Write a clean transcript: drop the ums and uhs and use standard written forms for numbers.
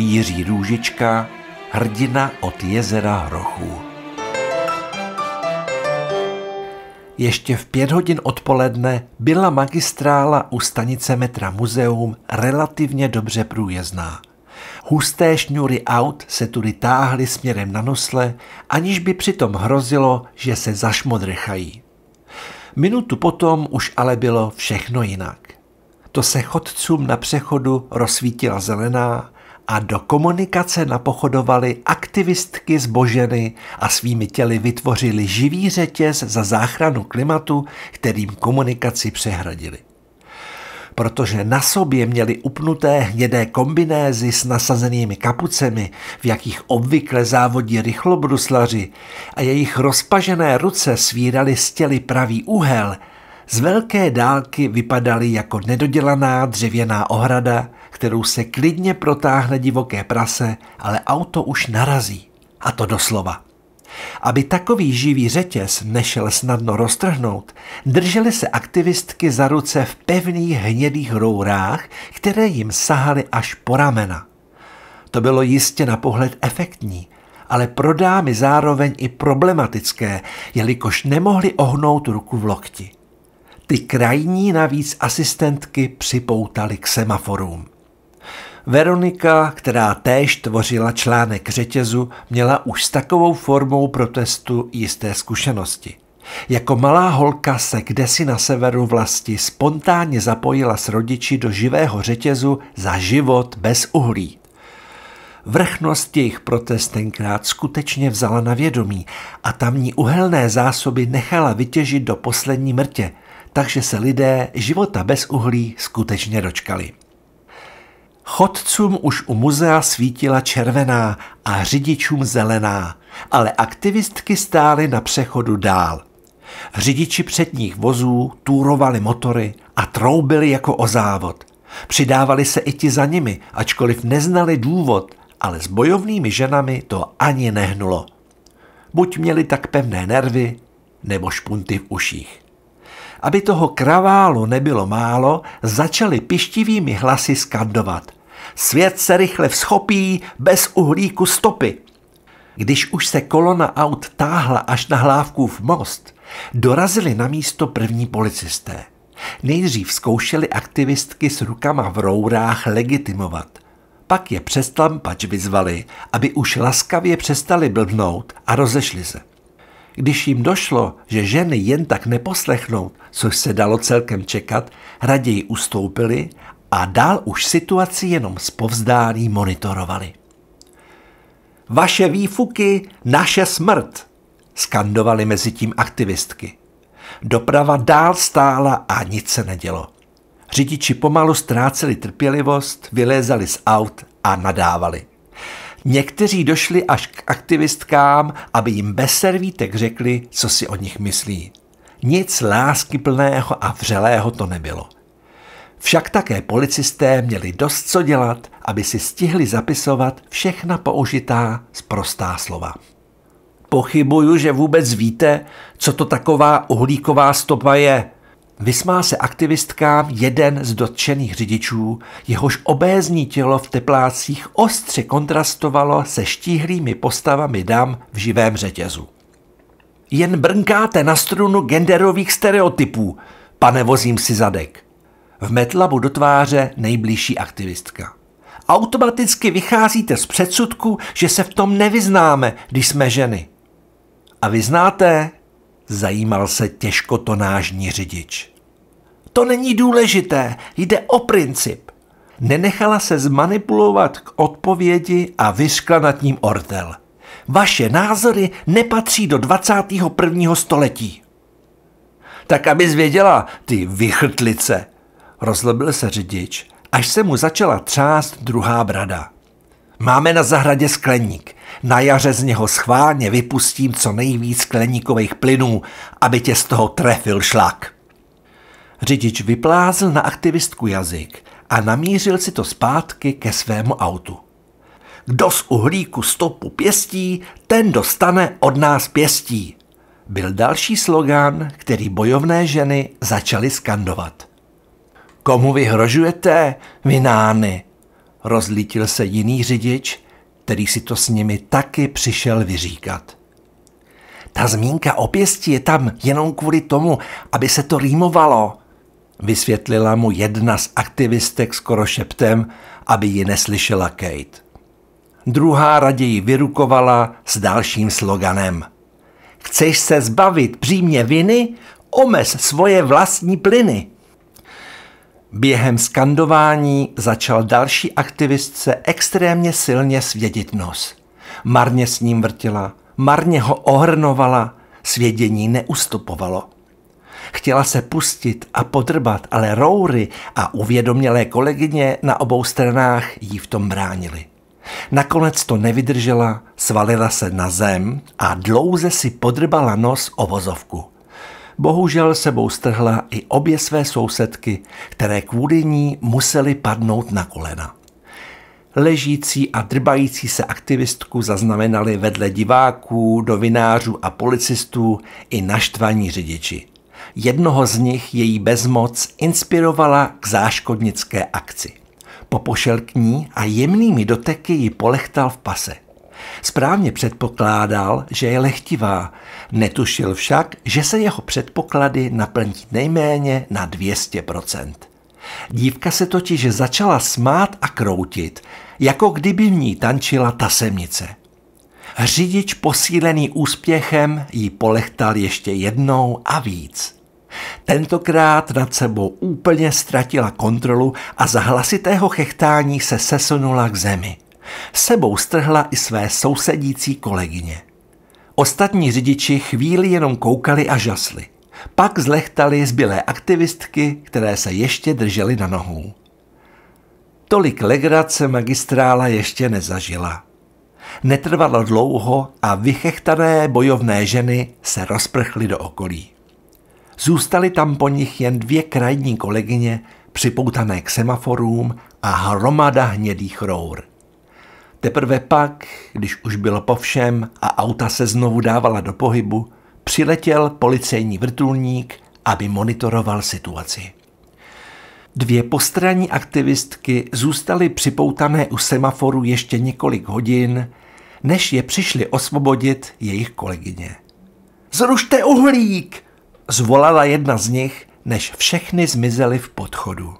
Jiří Růžička, hrdina od jezera Hrochů. Ještě v 5 hodin odpoledne byla magistrála u stanice metra Muzeum relativně dobře průjezdná. Husté šňůry aut se tudy táhly směrem na Nusle, aniž by přitom hrozilo, že se zašmodrchají. Minutu potom už ale bylo všechno jinak. To se chodcům na přechodu rozsvítila zelená a do komunikace napochodovaly aktivistky zboženy a svými těly vytvořili živý řetěz za záchranu klimatu, kterým komunikaci přehradili. Protože na sobě měli upnuté hnědé kombinézy s nasazenými kapucemi, v jakých obvykle závodí rychlobruslaři, a jejich rozpažené ruce svíraly z těly pravý úhel, z velké dálky vypadaly jako nedodělaná dřevěná ohrada, kterou se klidně protáhne divoké prase, ale auto už narazí. A to doslova. Aby takový živý řetěz nešel snadno roztrhnout, držely se aktivistky za ruce v pevných hnědých rourách, které jim sahaly až po ramena. To bylo jistě na pohled efektní, ale pro dámy zároveň i problematické, jelikož nemohly ohnout ruku v lokti. Ty krajní navíc asistentky připoutaly k semaforům. Veronika, která též tvořila článek řetězu, měla už s takovou formou protestu jisté zkušenosti. Jako malá holka se kdesi na severu vlasti spontánně zapojila s rodiči do živého řetězu za život bez uhlí. Vrchnost jejich protest tenkrát skutečně vzala na vědomí a tamní uhelné zásoby nechala vytěžit do poslední mrtě, takže se lidé života bez uhlí skutečně dočkali. Chodcům už u muzea svítila červená a řidičům zelená, ale aktivistky stály na přechodu dál. Řidiči předních vozů túrovali motory a troubili jako o závod. Přidávali se i ti za nimi, ačkoliv neznali důvod, ale s bojovnými ženami to ani nehnulo. Buď měli tak pevné nervy, nebo špunty v uších. Aby toho kraválu nebylo málo, začali pištivými hlasy skandovat. Svět se rychle vzchopí, bez uhlíku stopy. Když už se kolona aut táhla až na Hlávkův most, dorazili na místo první policisté. Nejdřív zkoušeli aktivistky s rukama v rourách legitimovat. Pak je přes tlampač vyzvali, aby už laskavě přestali blbnout a rozešli se. Když jim došlo, že ženy jen tak neposlechnou, což se dalo celkem čekat, raději ustoupili a dál už situaci jenom zpovzdálí monitorovali. Vaše výfuky, naše smrt, skandovali mezi tím aktivistky. Doprava dál stála a nic se nedělo. Řidiči pomalu ztráceli trpělivost, vylézali z aut a nadávali. Někteří došli až k aktivistkám, aby jim bez servítek řekli, co si o nich myslí. Nic láskyplného a vřelého to nebylo. Však také policisté měli dost co dělat, aby si stihli zapisovat všechna použitá sprostá slova. Pochybuju, že vůbec víte, co to taková uhlíková stopa je. Vysmál se aktivistkám jeden z dotčených řidičů, jehož obézní tělo v teplácích ostře kontrastovalo se štíhlými postavami dam v živém řetězu. Jen brnkáte na strunu genderových stereotypů, pane vozím si zadek. Vmetla mu do tváře nejbližší aktivistka. Automaticky vycházíte z předsudku, že se v tom nevyznáme, když jsme ženy. A vyznáte? Zajímal se těžkotonážní řidič. To není důležité, jde o princip. Nenechala se zmanipulovat k odpovědi a vyřkla nad ním ortel. Vaše názory nepatří do 21. století. Tak abys věděla, ty vychrtlice, rozlobil se řidič, až se mu začala třást druhá brada. Máme na zahradě skleník. Na jaře z něho schválně vypustím co nejvíc skleníkových plynů, aby tě z toho trefil šlak. Řidič vyplázl na aktivistku jazyk a namířil si to zpátky ke svému autu. Kdo z uhlíku stopu pěstí, ten dostane od nás pěstí. Byl další slogan, který bojovné ženy začaly skandovat. Komu vyhrožujete, vy nány? rozlítil se jiný řidič, který si to s nimi taky přišel vyříkat. Ta zmínka o pěsti je tam jenom kvůli tomu, aby se to rýmovalo, vysvětlila mu jedna z aktivistek skoro šeptem, aby ji neslyšela Kate. Druhá raději vyrukovala s dalším sloganem. Chceš se zbavit břímě viny? Omez svoje vlastní plyny. Během skandování začal další aktivistce extrémně silně svědit nos. Marně s ním vrtila, marně ho ohrnovala, svědění neustupovalo. Chtěla se pustit a podrbat, ale Rory a uvědomělé kolegyně na obou stranách jí v tom bránili. Nakonec to nevydržela, svalila se na zem a dlouze si podrbala nos o vozovku. Bohužel sebou strhla i obě své sousedky, které kvůli ní musely padnout na kolena. Ležící a drbající se aktivistku zaznamenali vedle diváků, novinářů a policistů i naštvaní řidiči. Jednoho z nich její bezmoc inspirovala k záškodnické akci. Popošel k ní a jemnými doteky ji polechtal v pase. Správně předpokládal, že je lehtivá, netušil však, že se jeho předpoklady naplní nejméně na 200%. Dívka se totiž začala smát a kroutit, jako kdyby v ní tančila tasemnice. Řidič posílený úspěchem jí polechtal ještě jednou a víc. Tentokrát nad sebou úplně ztratila kontrolu a za hlasitého chechtání se sesunula k zemi. Sebou strhla i své sousedící kolegyně. Ostatní řidiči chvíli jenom koukali a žasli. Pak zlechtali zbylé aktivistky, které se ještě držely na nohou. Tolik legrace magistrála ještě nezažila. Netrvalo dlouho a vychechtané bojovné ženy se rozprchly do okolí. Zůstaly tam po nich jen 2 krajní kolegyně, připoutané k semaforům a hromada hnědých rour. Teprve pak, když už bylo po všem a auta se znovu dávala do pohybu, přiletěl policejní vrtulník, aby monitoroval situaci. 2 postranní aktivistky zůstaly připoutané u semaforu ještě několik hodin, než je přišli osvobodit jejich kolegyně. Zrušte uhlík! Zvolala jedna z nich, než všechny zmizely v podchodu.